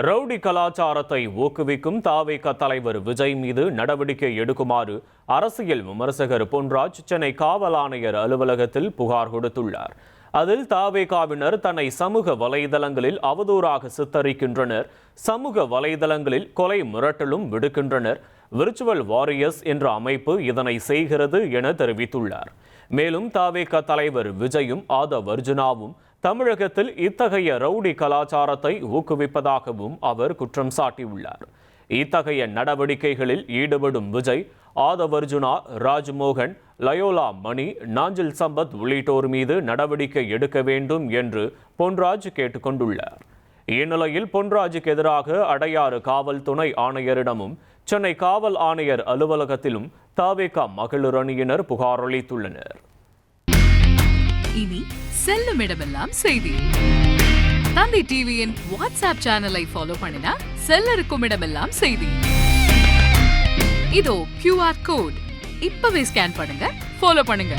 Rowdy கலாச்சாரத்தை ஊக்குவிக்கும் தாவேக தலைவர் விஜய் மீது நடவடிக்கை எடுக்குமாறு அரசியல் விமர்சகர் பொன்ராஜ் சென்னை காவல் ஆணையர் அலுவலகத்தில் புகார் கொடுத்துள்ளார். அதில் தாவேகாவினர் தன்னை சமூக வலைதளங்களில் அவதூறாக சித்தரிக்கின்றனர், சமூக வலைதளங்களில் கொலை மிரட்டலும் விடுக்கின்றனர், விர்ச்சுவல் வாரியர்ஸ் என்ற அமைப்பு இதனை செய்கிறது என தெரிவித்துள்ளார். மேலும் தாவேக தலைவர் விஜயும் ஆதவ் அர்ஜுனாவும் தமிழகத்தில் இத்தகைய ரவுடி கலாச்சாரத்தை ஊக்குவிப்பதாகவும் அவர் குற்றம் சாட்டியுள்ளார். இத்தகைய நடவடிக்கைகளில் ஈடுபடும் விஜய், ஆதவ் அர்ஜுனா, ராஜ்மோகன், லயோலா மணி, நாஞ்சில் சம்பத் உள்ளிட்டோர் மீது நடவடிக்கை எடுக்க வேண்டும் என்று பொன்ராஜ் கேட்டுக்கொண்டுள்ளார். இந்நிலையில் பொன்ராஜுக்கு எதிராக அடையாறு காவல் துணை ஆணையரிடமும் சென்னை காவல் ஆணையர் அலுவலகத்திலும் தாவேகா மகளிர் அணியினர் புகார் அளித்துள்ளனர். இனி செல்லும் இடமெல்லாம் செய்தி. தந்தை டிவியின் வாட்ஸ்அப் சேனலை ஃபாலோ பண்ணினா செல்ல இருக்கும் இடமெல்லாம் செய்தி. இதோ QR கோட் இப்பவே ஸ்கேன் பண்ணுங்க, ஃபாலோ பண்ணுங்க.